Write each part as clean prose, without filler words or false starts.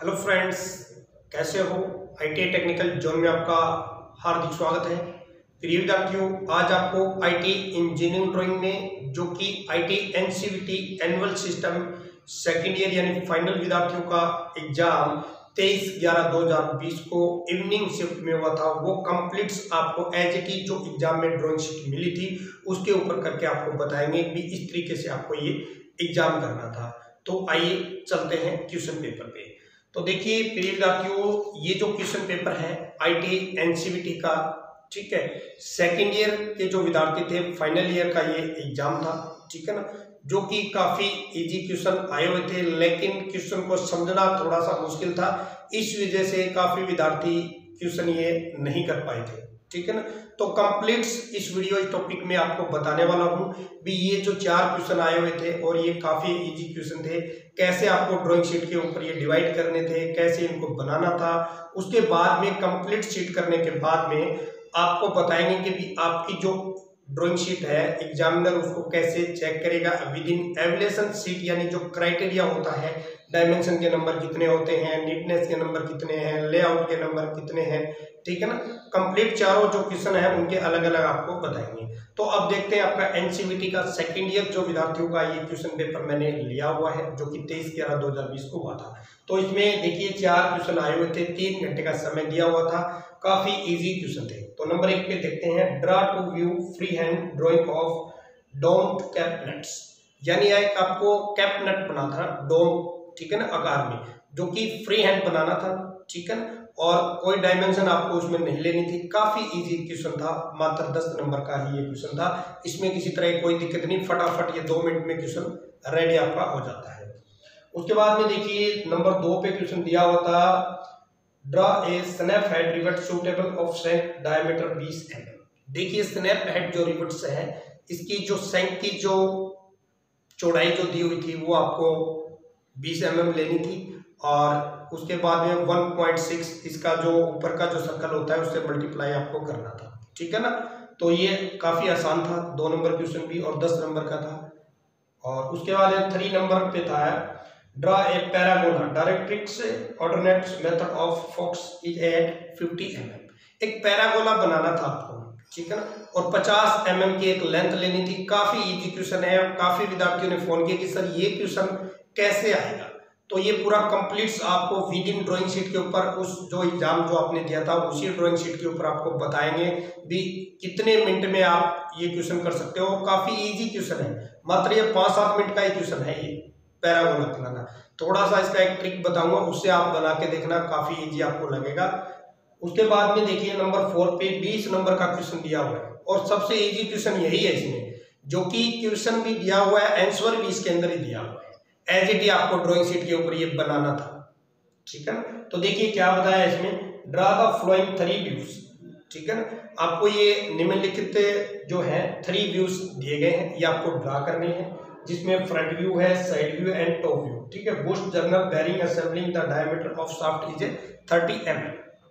Hello friends, कैसे हो। IT technical zone में आपका हार्दिक स्वागत है। प्रिय विद्यार्थियों, आज आपको आईटी इंजीनियरिंग ड्राइंग में जो कि IT NCVT annual system second year यानी फाइनल विद्यार्थियों का एग्जाम 23/11/2020 को इवनिंग शिफ्ट में हुआ था, वो कंप्लीट्स आपको एज इट इज जो एग्जाम में ड्राइंग शीट मिली थी उसके ऊपर करके आपको बताएंगे कि इस तरीके से आपको ये एग्जाम करना था। तो आइए चलते हैं क्वेश्चन पेपर पे। तो देखिए प्रिय विद्यार्थियों, ये जो क्वेश्चन पेपर है आईटी एनसीवीटी का, ठीक है, सेकेंड ईयर के जो विद्यार्थी थे फाइनल ईयर का ये एग्जाम था, ठीक है ना, जो कि काफी इजी क्वेश्चन आए हुए थे, लेकिन क्वेश्चन को समझना थोड़ा सा मुश्किल था। इस वजह से काफी विद्यार्थी क्वेश्चन ये नहीं कर पाए थे, ठीक है ना। तो कंप्लीट्स इस वीडियो इस टॉपिक में आपको बताने वाला हूं भी ये जो 4 क्वेश्चन आए हुए थे और ये काफी इजी क्वेश्चन थे, कैसे आपको ड्राइंग शीट के ऊपर ये डिवाइड करने थे, कैसे इनको बनाना था। उसके बाद में कंप्लीट शीट करने के बाद में आपको बताएंगे कि भी आपकी जो ड्राइंग शीट है एग्जामिनर उसको कैसे चेक करेगा विद इन एवल्यूएशन शीट, यानी जो क्राइटेरिया होता है, डायमेंशन के नंबर कितने होते हैं, नीटनेस के नंबर कितने हैं, लेआउट के नंबर कितने हैं, ठीक है ना। कंप्लीट चारों जो क्वेश्चन है उनके अलग अलग आपको बताएंगे। तो अब देखते हैं आपका एनसीवीटी का सेकेंड ईयर जो विद्यार्थियों का ये क्वेश्चन पेपर मैंने लिया हुआ है जो कि 23/11/2020 को हुआ था। तो इसमें देखिए 4 क्वेश्चन आए हुए थे, 3 घंटे का समय दिया हुआ था, काफी इजी क्वेश्चन थे। तो नंबर 1 पे देखते हैं, draw two view free hand drawing of domed cap nuts, यानी एक आपको कैप नट बना था डोम, ठीक है ना, आकार में, जो कि फ्री हैंड बनाना था, ठीक है ना, और कोई डायमेंशन आपको उसमें नहीं लेनी थी। काफी इजी क्वेश्चन था, मात्र 10 नंबर का ही ये क्वेश्चन था। इसमें किसी तरह की कोई दिक्कत नहीं, फटाफट ये 2 मिनट में क्वेश्चन रेडी आपका हो जाता है। उसके बाद में देखिए नंबर 2 पे क्वेश्चन दिया हुआ था, draw A snap head rivet suitable of shank diameter 20 mm। देखिए स्नैप हेड जो रिवेट्स है इसकी जो शैंक की जो चौड़ाई जो दी हुई थी वो आपको 20 mm लेनी थी, और उसके बाद में 1.6 इसका जो ऊपर का जो सर्कल होता है उससे मल्टीप्लाई आपको करना था, ठीक है ना। तो ये काफी आसान था, 2 नंबर क्वेश्चन भी और 10 नंबर का था। और उसके बाद 3 नंबर पे था, draw a parabola directrix ordinates method of focus is at 50 mm। एक पैराबोला बनाना था आपको, ठीक है ना, और 50 mm की एक लेंथ लेनी थी। काफी इजी क्वेश्चन है, काफी विद्यार्थियों ने फोन किया कि सर ये क्वेश्चन कैसे आएगा। तो ये पूरा कंप्लीट्स आपको विद इन ड्राइंग शीट के ऊपर उस जो एग्जाम जो आपने दिया था उसी ड्राइंग शीट के ऊपर आपको बताएंगे भी कितने मिनट में आप ये क्वेश्चन कर सकते हो। काफी इजी क्वेश्चन है, मात्र ये 5-7 मिनट का ही क्वेश्चन है ये पैराबोला बनाना। थोड़ा सा इसका एक ट्रिक बताऊंगा, उससे आप बना के देखना, काफी इजी आपको लगेगा। उसके बाद में देखिए नंबर 4 पे 20 नंबर का क्वेश्चन दिया हुआ है और सबसे इजी क्वेश्चन यही है इसमें, जो कि क्वेश्चन भी दिया हुआ है, आंसर भी इसके अंदर ही दिया हुआ है, एज इट इज आपको ड्राइंग शीट के ऊपर ये बनाना था, ठीक है ना। तो देखिए क्या बताया इसमें, ड्रा द फ्लोइंग 3 व्यूज, ठीक है ना। आपको ये निम्नलिखित जो है 3 व्यूज दिए गए हैं, ये आपको ड्रा करने हैं, जिसमें फ्रंट व्यू है, side view and top view, ठीक है। Bush journal bearing assembling the diameter of shaft is 30 mm,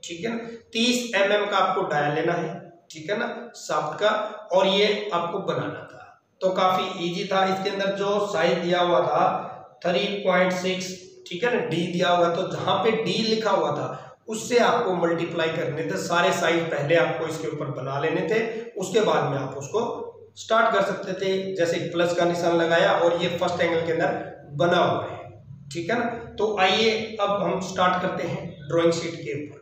ठीक है ना। 30 mm का आपको डाया लेना है, ठीक है ना, शाफ्ट का, और ये आपको बनाना था। तो काफी इजी था। इसके अंदर जो साइज दिया हुआ था 3.6, ठीक है ना, डी दिया हुआ, तो जहां पे डी लिखा हुआ था उससे आपको मल्टीप्लाई करने थे। सारे साइज पहले आपको इसके ऊपर बना लेने थे, उसके बाद में आप उसको स्टार्ट कर सकते थे। जैसे प्लस का निशान लगाया और ये फर्स्ट एंगल के अंदर बना हुआ है, ठीक है ना। तो आइए अब हम स्टार्ट करते हैं ड्राइंग शीट के ऊपर।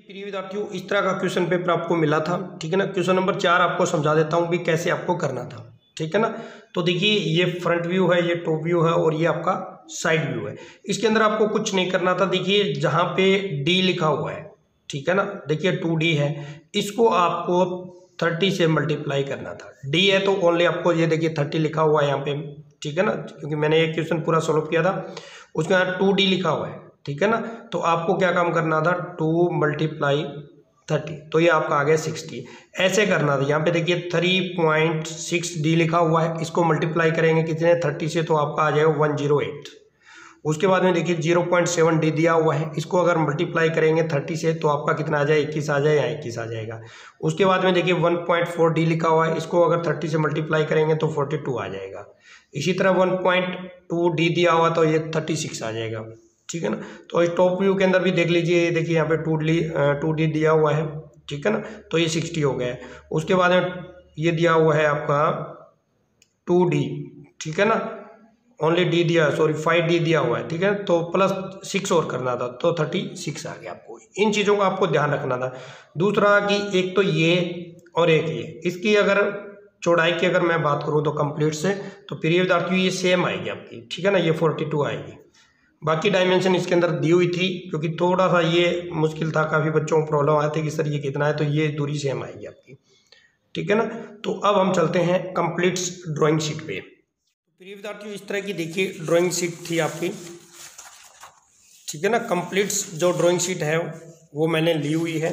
प्रिय विद्यार्थियों, इस तरह का क्वेश्चन पेपर आपको मिला था, ठीक है ना। क्वेश्चन नंबर 4 आपको समझा देता हूँ भी कैसे आपको करना था, ठीक है ना। तो देखिए ये फ्रंट व्यू है, ये टॉप व्यू है और ये आपका साइड व्यू है। इसके अंदर आपको कुछ नहीं करना था। देखिए जहां पे डी लिखा हुआ है, ठीक है ना, देखिए 2D है, इसको आपको 30 से मल्टीप्लाई करना था। डी है तो ओनली आपको ये देखिए 30 लिखा हुआ है यहाँ पे, ठीक है ना, क्योंकि मैंने ये क्वेश्चन पूरा सॉल्व किया था। उसके बाद 2D लिखा हुआ है, ठीक है ना। तो आपको क्या काम करना था, 2 × 30, तो ये आपका आ गया 60। ऐसे करना था। यहाँ पे देखिए 3.6D लिखा हुआ है, इसको मल्टीप्लाई करेंगे कितने 30 से, तो आपका आ जाएगा 108। उसके बाद में देखिए 0.7D दिया हुआ है, इसको अगर मल्टीप्लाई करेंगे 30 से तो आपका कितना आ जाए, 21 आ जाए, या 21 आ जाएगा। उसके बाद में देखिए 1.4D लिखा हुआ है, इसको अगर 30 से मल्टीप्लाई करेंगे तो 42 आ जाएगा। इसी तरह 1.2D दिया हुआ तो ये 36 आ जाएगा, ठीक है ना। तो इस टॉप व्यू के अंदर भी देख लीजिए, ये देखिए यहाँ पे 2D दिया हुआ है, ठीक है ना। तो ये 60 हो गया है। उसके बाद में ये दिया हुआ है आपका 2D, ठीक है ना, ओनली D दिया, सॉरी 5D दिया हुआ है, ठीक है। तो प्लस 6 और करना था, तो 36 आ गया। आपको इन चीज़ों का आपको ध्यान रखना था। दूसरा कि एक तो ये और एक ये, इसकी अगर चौड़ाई की अगर मैं बात करूँ तो कंप्लीट से, तो प्रिय विद्यार्थियों ये सेम आएगी आपकी, ठीक है ना, ये 42 आएगी। बाकी डायमेंशन इसके अंदर दी हुई थी, क्योंकि थोड़ा सा ये मुश्किल था, काफ़ी बच्चों को प्रॉब्लम आया था कि सर ये कितना है, तो ये दूरी सेम आएगी आपकी, ठीक है ना। तो अब हम चलते हैं कंप्लीट ड्राइंग शीट पे। प्रिय विद्यार्थियों इस तरह की देखिए ड्राइंग शीट थी आपकी, ठीक है ना। कंप्लीट जो ड्राइंग शीट है वो मैंने ली हुई है।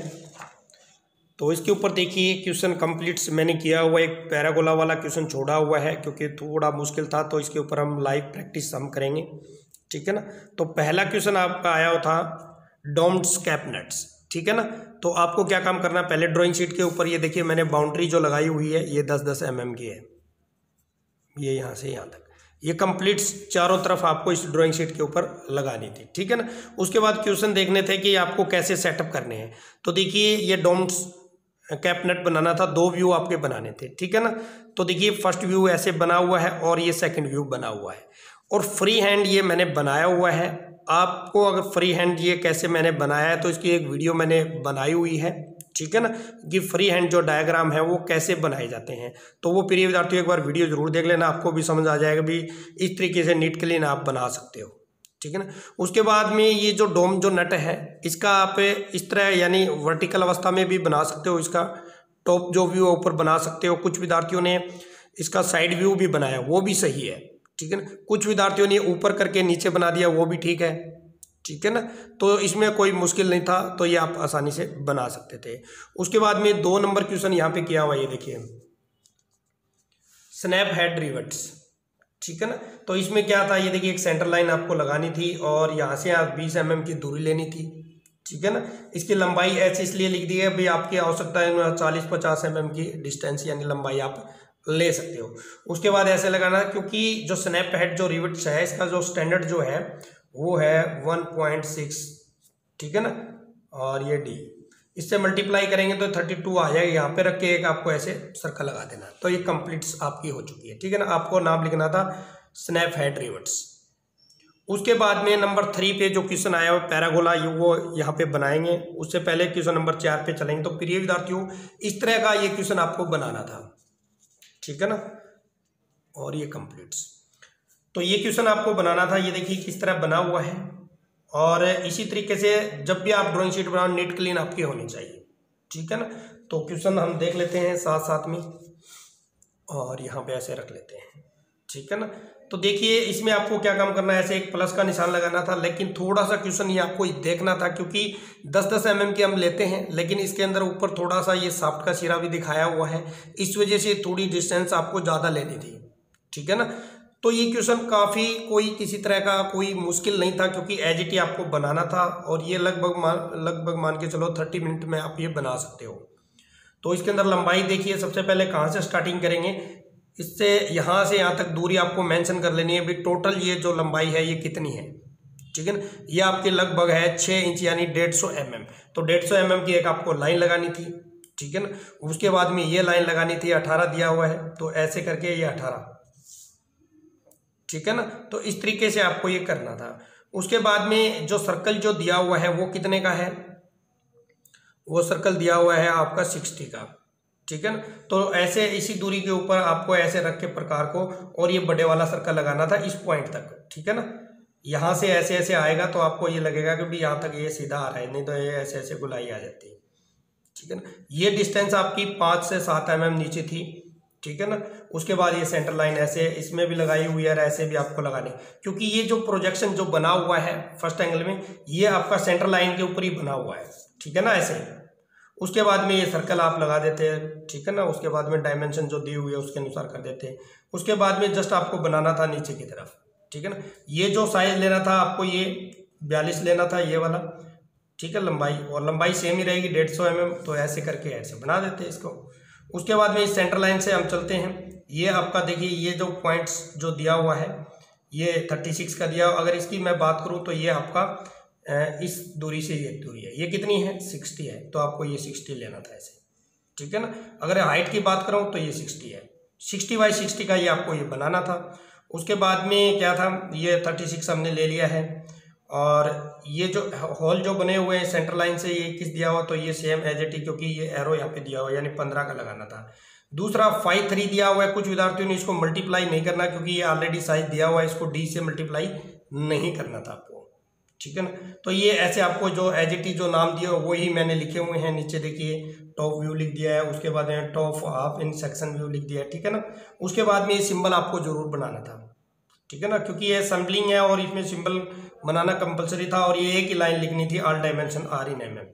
तो इसके ऊपर देखिए क्वेश्चन कंप्लीट्स मैंने किया हुआ, एक पैरागोला वाला क्वेश्चन छोड़ा हुआ है क्योंकि थोड़ा मुश्किल था, तो इसके ऊपर हम लाइव प्रैक्टिस हम करेंगे, ठीक है ना। तो पहला क्वेश्चन आपका आया हुआ था डोम्ड कैबिनेट्स, ठीक है ना। तो आपको क्या काम करना है, पहले ड्राइंग शीट के ऊपर ये देखिए मैंने बाउंड्री जो लगाई हुई है ये 10-10 mm की है, ये यहाँ से यहाँ तक, ये कंप्लीट चारों तरफ आपको इस ड्राइंग शीट के ऊपर लगानी थी, ठीक है ना। उसके बाद क्वेश्चन देखने थे कि आपको कैसे सेटअप करने हैं। तो देखिए ये डोम्ड कैबिनेट बनाना था, 2 व्यू आपके बनाने थे, ठीक है ना। तो देखिए फर्स्ट व्यू ऐसे बना हुआ है और ये सेकंड व्यू बना हुआ है, और फ्री हैंड ये मैंने बनाया हुआ है। आपको अगर फ्री हैंड ये कैसे मैंने बनाया है तो इसकी एक वीडियो मैंने बनाई हुई है, ठीक है ना, कि फ्री हैंड जो डायग्राम है वो कैसे बनाए जाते हैं। तो वो प्रिय विद्यार्थियों एक बार वीडियो जरूर देख लेना, आपको भी समझ आ जाएगा भी इस तरीके से नीट क्लीन आप बना सकते हो, ठीक है ना। उसके बाद में ये जो डोम जो नट है इसका आप इस तरह यानी वर्टिकल अवस्था में भी बना सकते हो, इसका टॉप जो व्यू ऊपर बना सकते हो। कुछ विद्यार्थियों ने इसका साइड व्यू भी बनाया, वो भी सही है, ठीक है ना। कुछ विद्यार्थियों ने ऊपर करके नीचे बना दिया, वो भी ठीक है, ठीक है ना। तो इसमें कोई मुश्किल नहीं था, तो ये आप आसानी से बना सकते थे। उसके बाद में 2 नंबर क्वेश्चन यहाँ पे किया हुआ, ये देखिए स्नैप हेड रिवर्ट्स, ठीक है ना। तो इसमें क्या था, ये देखिए एक सेंटर लाइन आपको लगानी थी और यहाँ से आप 20 mm की दूरी लेनी थी, ठीक है ना। इसकी लंबाई ऐसे इसलिए लिख दी है भाई आपकी आवश्यकता है 40-50 mm की डिस्टेंस यानी लंबाई आप ले सकते हो। उसके बाद ऐसे लगाना क्योंकि जो स्नैप हेड जो रिवर्ट्स है इसका जो स्टैंडर्ड जो है वो है 1.6, ठीक है ना, और ये डी इससे मल्टीप्लाई करेंगे तो 32 आ जाएगा। यहाँ पे रख के एक आपको ऐसे सर्कल लगा देना, तो ये कंप्लीट्स आपकी हो चुकी है, ठीक है ना। आपको नाम लिखना था स्नैप हेड रिवर्ट्स। उसके बाद में नंबर 3 पे जो क्वेश्चन आया हुआ पैरागोला, ये वो यहाँ पे बनाएंगे। उससे पहले क्वेश्चन नंबर 4 पे चलेंगे। तो प्रिय विद्यार्थियों इस तरह का ये क्वेश्चन आपको बनाना था, ठीक है ना, और ये कंप्लीट्स। तो ये क्वेश्चन आपको बनाना था, ये देखिए किस तरह बना हुआ है। और इसी तरीके से जब भी आप ड्राइंग शीट बनाओ नीट क्लीन आपकी होनी चाहिए, ठीक है ना। तो क्वेश्चन हम देख लेते हैं साथ साथ में, और यहाँ पे ऐसे रख लेते हैं, ठीक है ना। तो देखिए इसमें आपको क्या काम करना है, ऐसे एक प्लस का निशान लगाना था, लेकिन थोड़ा सा क्वेश्चन ये आपको देखना था क्योंकि 10-10 mm की हम लेते हैं, लेकिन इसके अंदर ऊपर थोड़ा सा ये साफ्ट का सिरा भी दिखाया हुआ है, इस वजह से थोड़ी डिस्टेंस आपको ज़्यादा लेनी थी, ठीक है ना। तो ये क्वेश्चन काफ़ी कोई किसी तरह का कोई मुश्किल नहीं था क्योंकि एज इट आपको बनाना था, और ये लगभग मान के चलो 30 मिनट में आप ये बना सकते हो। तो इसके अंदर लंबाई देखिए, सबसे पहले कहाँ से स्टार्टिंग करेंगे, इससे यहाँ से यहाँ तक दूरी आपको मेंशन कर लेनी है भी टोटल ये जो लंबाई है ये कितनी है, ठीक है ना। ये आपके लगभग है 6 इंच यानी 150 mm। तो 150 mm की एक आपको लाइन लगानी थी, ठीक है ना। उसके बाद में ये लाइन लगानी थी, 18 दिया हुआ है, तो ऐसे करके ये 18, ठीक है ना। तो इस तरीके से आपको ये करना था। उसके बाद में जो सर्कल जो दिया हुआ है वो कितने का है, वो सर्कल दिया हुआ है आपका 60 का, ठीक है ना। तो ऐसे इसी दूरी के ऊपर आपको ऐसे रख के प्रकार को, और ये बड़े वाला सर्कल लगाना था इस पॉइंट तक, ठीक है ना। यहाँ से ऐसे ऐसे आएगा तो आपको ये लगेगा कि भी यहाँ तक ये सीधा आ रहा है, नहीं तो ये ऐसे ऐसे गुलाई आ जाती है, ठीक है ना। ये डिस्टेंस आपकी 5 से 7 mm नीचे थी, ठीक है ना। उसके बाद ये सेंटर लाइन ऐसे इसमें भी लगाई हुई है, ऐसे भी आपको लगानी, क्योंकि ये जो प्रोजेक्शन जो बना हुआ है फर्स्ट एंगल में ये आपका सेंटर लाइन के ऊपर ही बना हुआ है, ठीक है ना, ऐसे। उसके बाद में ये सर्कल आप लगा देते हैं, ठीक है ना। उसके बाद में डायमेंशन जो दी हुई है उसके अनुसार कर देते हैं। उसके बाद में जस्ट आपको बनाना था नीचे की तरफ, ठीक है ना। ये जो साइज लेना था आपको ये 42 लेना था ये वाला, ठीक है, लंबाई, और लंबाई सेम ही रहेगी 150 mm। तो ऐसे करके ऐसे बना देते हैं इसको। उसके बाद में इस सेंटर लाइन से हम चलते हैं, ये आपका देखिए ये जो पॉइंट्स जो दिया हुआ है ये 36 का दिया। अगर इसकी मैं बात करूँ तो ये आपका इस दूरी से ये दूरी है, ये कितनी है 60 है, तो आपको ये 60 लेना था ऐसे, ठीक है ना। अगर हाइट की बात करूँ तो ये 60 है, 60/60 का ये आपको ये बनाना था। उसके बाद में क्या था, ये 36 हमने ले लिया है, और ये जो होल जो बने हुए हैं सेंटर लाइन से ये किस दिया हुआ, तो ये सेम एज इट इज, क्योंकि ये एरो यहाँ पे दिया हुआ यानी 15 का लगाना था। दूसरा 5/3 दिया हुआ है, कुछ विद्यार्थियों ने इसको मल्टीप्लाई नहीं करना क्योंकि ये ऑलरेडी साइज दिया हुआ है, इसको डी से मल्टीप्लाई नहीं करना था आपको, ठीक है ना। तो ये ऐसे आपको जो एज इट इज जो नाम दिया वही मैंने लिखे हुए हैं। नीचे देखिए टॉप व्यू लिख दिया है, उसके बाद में top half in section view लिख दिया है, ठीक है ना। उसके बाद में ये सिंबल आपको जरूर बनाना था, ठीक है ना, क्योंकि ये सैम्पलिंग है और इसमें सिंबल बनाना कंपलसरी था, और ये एक ही लाइन लिखनी थी, all dimension are in mm।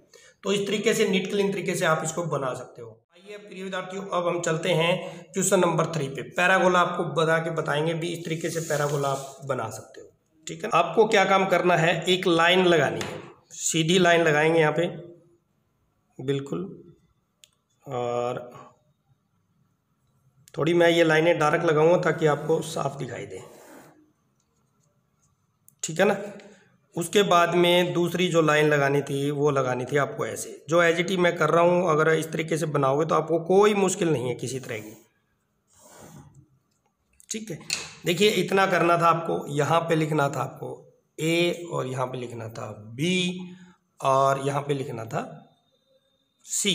तो इस तरीके से नीट क्लीन तरीके से आप इसको बना सकते हो। आइए प्रिय विद्यार्थियों, अब हम चलते हैं क्वेश्चन नंबर 3 पे। पैरागोला आपको बना के बताएंगे भी, इस तरीके से पैरागोला आप बना सकते हो, ठीक है। आपको क्या काम करना है, एक लाइन लगानी है, सीधी लाइन लगाएंगे यहाँ पे बिल्कुल, और थोड़ी मैं ये लाइनें डार्क लगाऊंगा ताकि आपको साफ दिखाई दे, ठीक है ना। उसके बाद में दूसरी जो लाइन लगानी थी वो लगानी थी आपको ऐसे, जो एज इट इज मैं कर रहा हूँ। अगर इस तरीके से बनाओगे तो आपको कोई मुश्किल नहीं है किसी तरह की, ठीक है। देखिए इतना करना था आपको, यहाँ पे लिखना था आपको ए, और यहाँ पे लिखना था बी, और यहाँ पे लिखना था सी,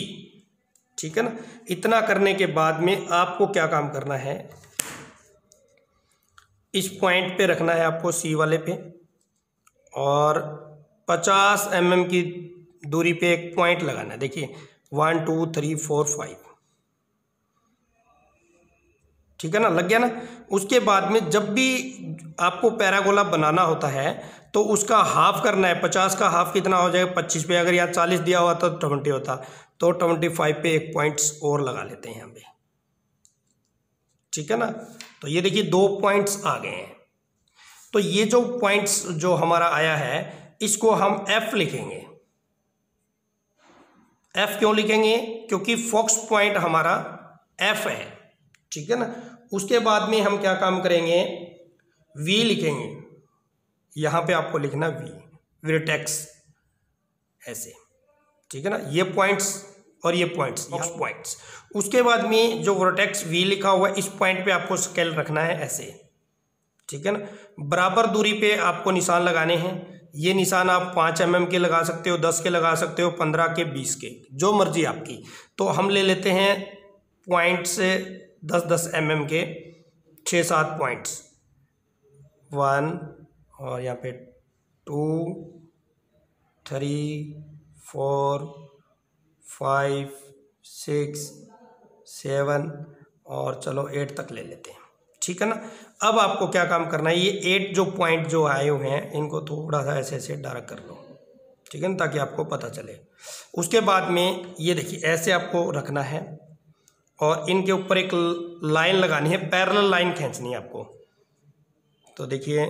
ठीक है ना। इतना करने के बाद में आपको क्या काम करना है, इस पॉइंट पे रखना है आपको सी वाले पे, और 50 mm की दूरी पे एक पॉइंट लगाना है। देखिए 1 2 3 4 5, ठीक है ना, लग गया ना। उसके बाद में जब भी आपको पैरागोला बनाना होता है तो उसका हाफ करना है। 50 का हाफ कितना हो जाएगा 25 पे, अगर यहाँ 40 दिया हुआ तो 20 होता, तो 25 पे एक पॉइंट्स और लगा लेते हैं यहाँ पे, ठीक है ना। तो ये देखिए 2 पॉइंट्स आ गए हैं। तो ये जो पॉइंट्स जो हमारा आया है इसको हम एफ लिखेंगे। एफ क्यों लिखेंगे, क्योंकि फोकस पॉइंट हमारा एफ है, ठीक है ना। उसके बाद में हम क्या काम करेंगे, वी लिखेंगे, यहां पे आपको लिखना वी, वर्टेक्स ऐसे, ठीक है ना। ये पॉइंट्स और ये पॉइंट्स, फोकस पॉइंट्स। उसके बाद में जो वर्टेक्स वी लिखा हुआ है इस पॉइंट पे आपको स्केल रखना है ऐसे, ठीक है ना। बराबर दूरी पे आपको निशान लगाने हैं। ये निशान आप 5 mm के लगा सकते हो, 10 के लगा सकते हो, 15 के, 20 के, जो मर्जी आपकी। तो हम ले लेते हैं पॉइंट से 10-10 mm के 6-7 पॉइंट्स, 1 और यहाँ पे 2 3 4 5 6 7 और चलो 8 तक ले लेते हैं, ठीक है ना। अब आपको क्या काम करना है, ये 8 जो पॉइंट जो आए हुए हैं इनको थोड़ा सा ऐसे ऐसे डार्क कर लो, ठीक है ना, ताकि आपको पता चले। उसके बाद में ये देखिए ऐसे आपको रखना है और इनके ऊपर एक लाइन लगानी है, पैरेलल लाइन खींचनी है आपको। तो देखिए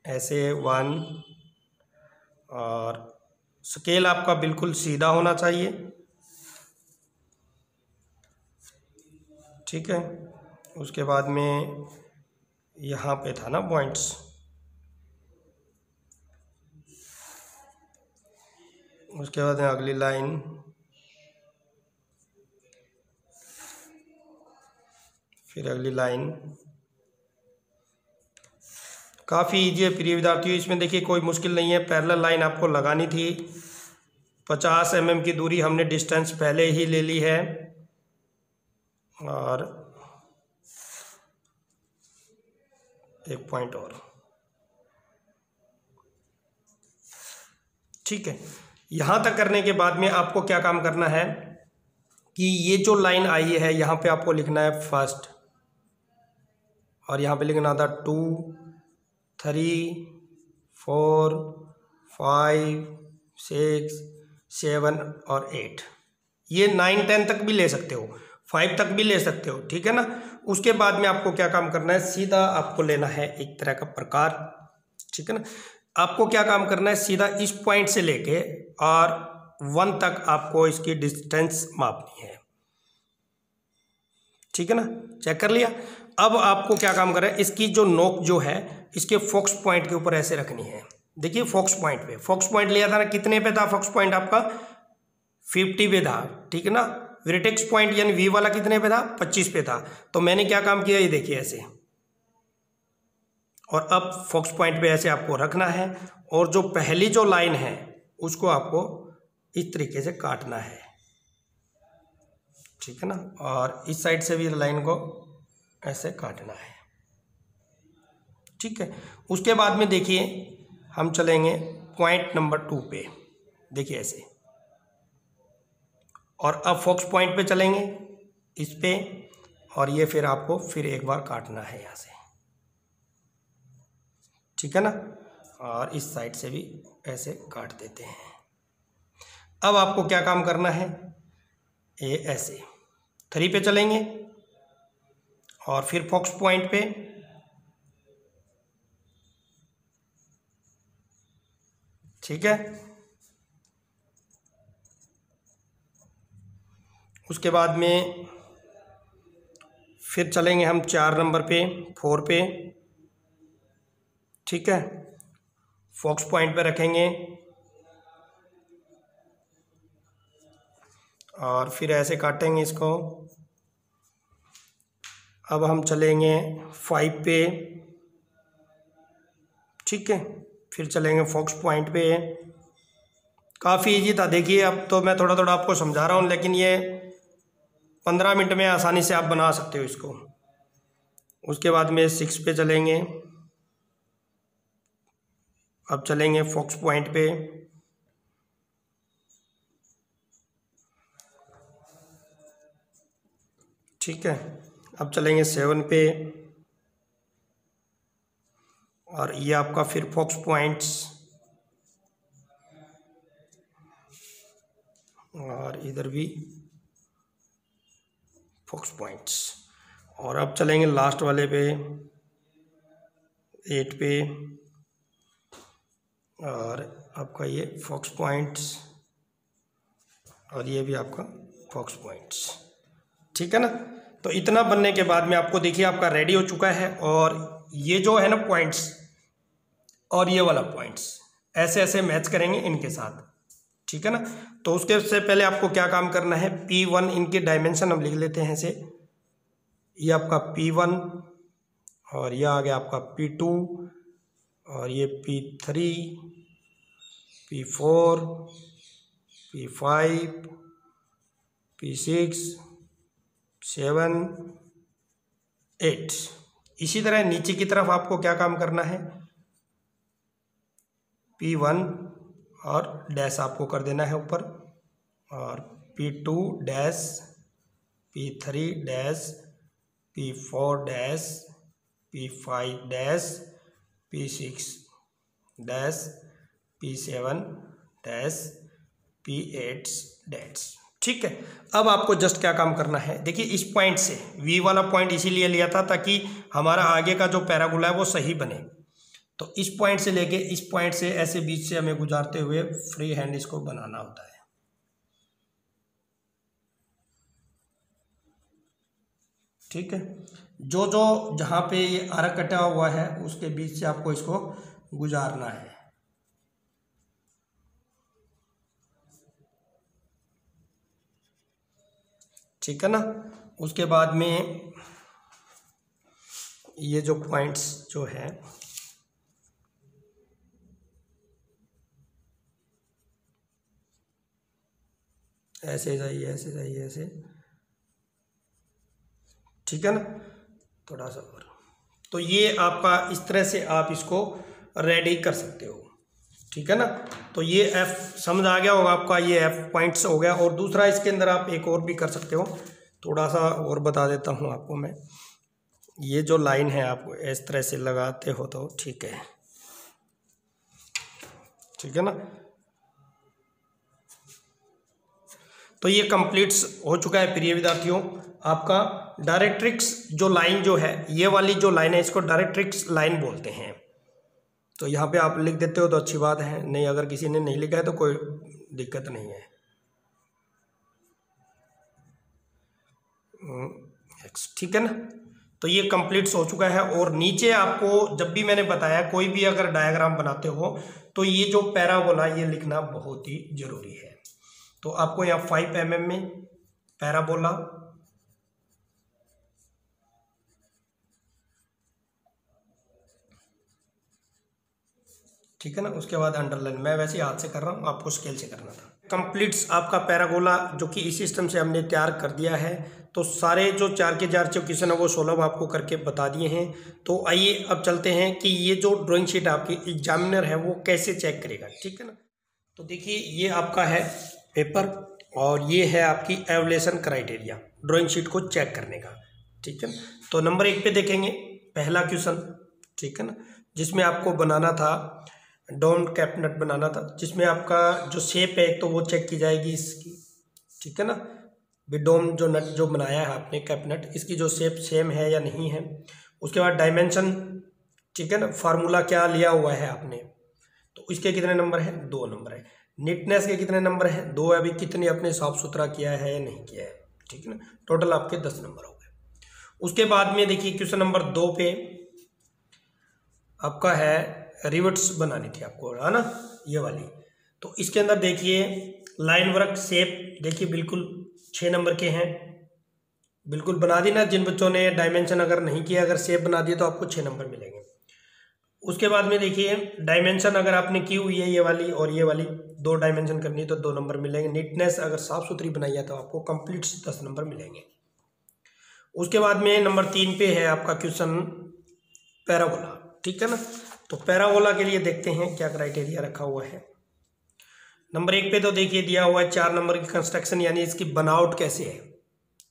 ऐसे 1, और स्केल आपका बिल्कुल सीधा होना चाहिए, ठीक है। उसके बाद में यहाँ पे था ना पॉइंट्स, उसके बाद में अगली लाइन, फिर अगली लाइन। काफ़ी ईजी है प्रिय विद्यार्थियों, इसमें देखिए कोई मुश्किल नहीं है। पैरेलल लाइन आपको लगानी थी, 50 mm की दूरी हमने डिस्टेंस पहले ही ले ली है, और एक पॉइंट और, ठीक है। यहां तक करने के बाद में आपको क्या काम करना है कि ये जो लाइन आई है यहाँ पे आपको लिखना है फर्स्ट, और यहाँ पे लिखना था 2 3 4 5 6 7 और 8। ये 9 10 तक भी ले सकते हो, 5 तक भी ले सकते हो, ठीक है ना। उसके बाद में आपको क्या काम करना है, सीधा आपको लेना है एक तरह का प्रकार, ठीक है ना। आपको क्या काम करना है, सीधा इस पॉइंट से लेके और 1 तक आपको इसकी डिस्टेंस मापनी है, ठीक है ना, चेक कर लिया। अब आपको क्या काम करना है, इसकी जो नोक जो है इसके फोकस पॉइंट के ऊपर ऐसे रखनी है। देखिए फोकस पॉइंट पे, फोकस पॉइंट लिया था ना, कितने पे था फोकस पॉइंट आपका 50 पे था, ठीक है ना। वर्टेक्स पॉइंट यानी वी वाला कितने पे था 25 पे था। तो मैंने क्या काम किया, ये देखिए ऐसे, और अब फोकस पॉइंट पे ऐसे आपको रखना है, और जो पहली जो लाइन है उसको आपको इस तरीके से काटना है, ठीक है ना, और इस साइड से भी लाइन को ऐसे काटना है, ठीक है। उसके बाद में देखिए हम चलेंगे पॉइंट नंबर 2 पे, देखिए ऐसे, और अब फोकस पॉइंट पे चलेंगे इस पे, और ये फिर आपको फिर एक बार काटना है यहाँ से, ठीक है ना, और इस साइड से भी ऐसे काट देते हैं। अब आपको क्या काम करना है, ये ऐसे 3 पे चलेंगे और फिर फोकस पॉइंट पे, ठीक है। उसके बाद में फिर चलेंगे हम 4 नंबर पे, 4 पे, ठीक है। फोकस पॉइंट पे रखेंगे और फिर ऐसे काटेंगे इसको। अब हम चलेंगे 5 पे, ठीक है। फिर चलेंगे फोकस पॉइंट पे। काफ़ी इजी था, देखिए अब तो मैं थोड़ा थोड़ा आपको समझा रहा हूँ, लेकिन ये 15 मिनट में आसानी से आप बना सकते हो इसको। उसके बाद में 6 पे चलेंगे, अब चलेंगे फोकस पॉइंट पे, ठीक है। अब चलेंगे 7 पे, और ये आपका फिर फोकस पॉइंट्स, और इधर भी फोकस पॉइंट्स। और अब चलेंगे लास्ट वाले पे, 8 पे, और आपका ये फोकस पॉइंट्स, और ये भी आपका फोकस पॉइंट्स, ठीक है ना। तो इतना बनने के बाद में आपको देखिए आपका रेडी हो चुका है। और ये जो है ना पॉइंट्स और ये वाला पॉइंट्स ऐसे ऐसे मैच करेंगे इनके साथ, ठीक है ना। तो उसके से पहले आपको क्या काम करना है, P1 इनके डायमेंशन हम लिख लेते हैं ऐसे, ये आपका P1, और यह आ गया आपका P2, और ये P3, P4, P5, P6, 7, 8। इसी तरह नीचे की तरफ आपको क्या काम करना है, P1 और डैश आपको कर देना है ऊपर, और P2 dash, P3 dash, P4 dash, P5 dash, P6 dash, P7 dash, P8 dash, ठीक है। अब आपको जस्ट क्या काम करना है, देखिए इस पॉइंट से, V वाला पॉइंट इसीलिए लिया था ताकि हमारा आगे का जो पैराबोला है वो सही बने। तो इस पॉइंट से लेके इस पॉइंट से ऐसे बीच से हमें गुजारते हुए फ्री हैंड इसको बनाना होता है, ठीक है। जो जो जहाँ पे ये आर्क कटा हुआ है उसके बीच से आपको इसको गुजारना है, ठीक है ना। उसके बाद में ये जो पॉइंट्स जो है ऐसे जाइए, ऐसे जाइए, ऐसे, ठीक है ना, थोड़ा सा और। तो ये आपका इस तरह से आप इसको रेडी कर सकते हो, ठीक है ना। तो ये F समझ आ गया होगा आपका, ये F पॉइंट्स हो गया। और दूसरा इसके अंदर आप एक और भी कर सकते हो, थोड़ा सा और बता देता हूँ आपको मैं। ये जो लाइन है आपको इस तरह से लगाते हो तो ठीक है, ठीक है ना। तो ये कंप्लीट्स हो चुका है प्रिय विद्यार्थियों आपका डायरेक्ट्रिक्स जो लाइन जो है, ये वाली जो लाइन है इसको डायरेक्ट्रिक्स लाइन बोलते हैं। तो यहाँ पे आप लिख देते हो तो अच्छी बात है, नहीं अगर किसी ने नहीं लिखा है तो कोई दिक्कत नहीं है। x, ठीक है ना। तो ये कंप्लीट हो चुका है। और नीचे आपको जब भी मैंने बताया कोई भी अगर डायग्राम बनाते हो तो ये जो पैराबोला ये लिखना बहुत ही जरूरी है। तो आपको यहाँ 5 mm में पैराबोला, ठीक है ना। उसके बाद अंडरलाइन, मैं वैसे हाथ से कर रहा हूँ, आपको स्केल से करना था। कंप्लीट्स आपका पैराबोला जो कि इस सिस्टम से हमने तैयार कर दिया है। तो सारे जो 4 के 4 क्वेश्चन है वो 16 आपको करके बता दिए हैं। तो आइए अब चलते हैं कि ये जो ड्राइंग शीट आपकी एग्जामिनर है वो कैसे चेक करेगा, ठीक है ना। तो देखिए ये आपका है पेपर और ये है आपकी एवल्यूएशन क्राइटेरिया ड्राइंग शीट को चेक करने का, ठीक है ना। तो नंबर 1 पे देखेंगे पहला क्वेश्चन, ठीक है ना, जिसमें आपको बनाना था डोम कैप नट बनाना था, जिसमें आपका जो शेप है तो वो चेक की जाएगी इसकी, ठीक है ना। भी डोम जो नट जो बनाया है आपने कैप नट, इसकी जो शेप सेम है या नहीं है। उसके बाद डायमेंशन, ठीक है ना, फार्मूला क्या लिया हुआ है आपने, तो इसके कितने नंबर है, 2 नंबर है। नीटनेस के कितने नंबर है, 2। अभी कितने आपने साफ सुथरा किया है या नहीं किया है, ठीक है ना। टोटल आपके 10 नंबर हो गए। उसके बाद में देखिए क्वेश्चन नंबर 2 पे आपका है रिवर्ट्स बनानी थी आपको, है ना, ये वाली। तो इसके अंदर देखिए लाइन वर्क शेप देखिए बिल्कुल 6 नंबर के हैं, बिल्कुल बना दी ना। जिन बच्चों ने डायमेंशन अगर नहीं किया, अगर शेप बना दिए तो आपको 6 नंबर मिलेंगे। उसके बाद में देखिए डायमेंशन अगर आपने की हुई है ये वाली और ये वाली 2 डायमेंशन करनी है तो 2 नंबर मिलेंगे। नीटनेस अगर साफ सुथरी बनाई है तो आपको कंप्लीट 10 नंबर मिलेंगे। उसके बाद में नंबर 3 पे है आपका क्वेश्चन पैराबोला, ठीक है ना। तो पैराबोला के लिए देखते हैं क्या क्राइटेरिया रखा हुआ है। नंबर 1 पे तो देखिए दिया हुआ है 4 नंबर की कंस्ट्रक्शन, यानी इसकी बनावट कैसे है,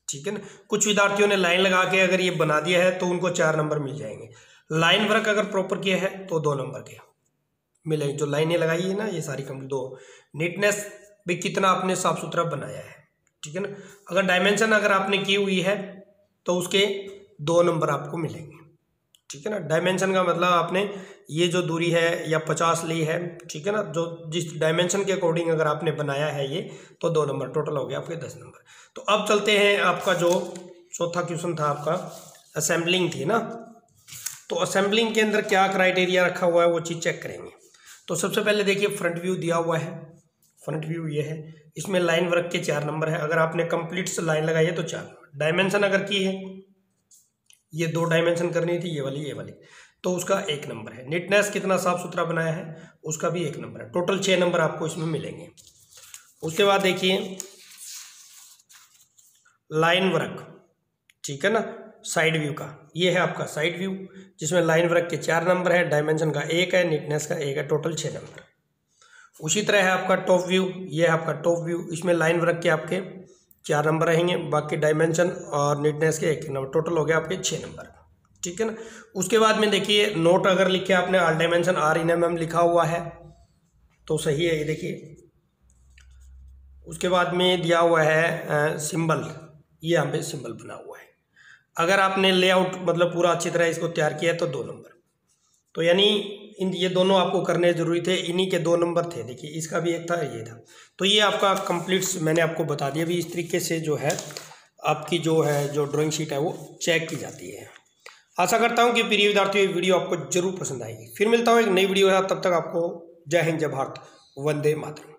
ठीक है ना। कुछ विद्यार्थियों ने लाइन लगा के अगर ये बना दिया है तो उनको 4 नंबर मिल जाएंगे। लाइन वर्क अगर प्रॉपर किया है तो 2 नंबर के मिलेंगे। जो लाइनें लगाई है ना ये सारी कंप्लीट 2। नीटनेस भी कितना आपने साफ सुथरा बनाया है, ठीक है ना। अगर डायमेंशन अगर आपने की हुई है तो उसके 2 नंबर आपको मिलेंगे, ठीक है ना। डायमेंशन का मतलब आपने ये जो दूरी है या 50 ली है, ठीक है ना, जो जिस डायमेंशन के अकॉर्डिंग अगर आपने बनाया है ये तो 2 नंबर टोटल हो गया आपके 10 नंबर। तो अब चलते हैं आपका जो चौथा क्वेश्चन था आपका असेंबलिंग थी ना। तो असेंबलिंग के अंदर क्या क्राइटेरिया रखा हुआ है वो चीज़ चेक करेंगे। तो सबसे पहले देखिए फ्रंट व्यू दिया हुआ है, फ्रंट व्यू ये है, इसमें लाइन वर्क के 4 नंबर है। अगर आपने कंप्लीट से लाइन लगाई है तो 4 नंबर। डायमेंशन अगर की है, ये 2 डायमेंशन करनी थी, ये वाली, तो उसका 1 नंबर है। नीटनेस कितना साफ सुथरा बनाया है उसका भी 1 नंबर है। टोटल 6 नंबर आपको इसमें मिलेंगे। उसके बाद देखिए लाइन वर्क, ठीक है ना, साइड व्यू का, ये है आपका साइड व्यू जिसमें लाइन वर्क के 4 नंबर है, डायमेंशन का 1 है, नीटनेस का 1 है, टोटल 6 नंबर। उसी तरह है आपका टॉप व्यू, ये है आपका टॉप व्यू, इसमें लाइन वर्क के आपके 4 नंबर रहेंगे, बाकी डायमेंशन और नीटनेस के 1 नंबर, टोटल हो गया आपके 6 नंबर, ठीक है ना। उसके बाद में देखिए नोट अगर लिखे आपने all dimension R in mm लिखा हुआ है तो सही है, ये देखिए। उसके बाद में दिया हुआ है सिंबल, ये यहाँ पे सिंबल बना हुआ है। अगर आपने लेआउट मतलब पूरा अच्छी तरह इसको तैयार किया है तो 2 नंबर। तो यानी ये दोनों आपको करने जरूरी थे, इन्हीं के 2 नंबर थे। देखिए इसका भी 1 था, ये था। तो ये आपका कंप्लीट्स मैंने आपको बता दिया। भी इस तरीके से जो है आपकी जो ड्राइंग शीट है वो चेक की जाती है। आशा करता हूँ कि प्रिय विद्यार्थियों ये वीडियो आपको जरूर पसंद आएगी। फिर मिलता हूँ एक नई वीडियो है, तब तक आपको जय हिंद, जय भारत, वंदे मातरम।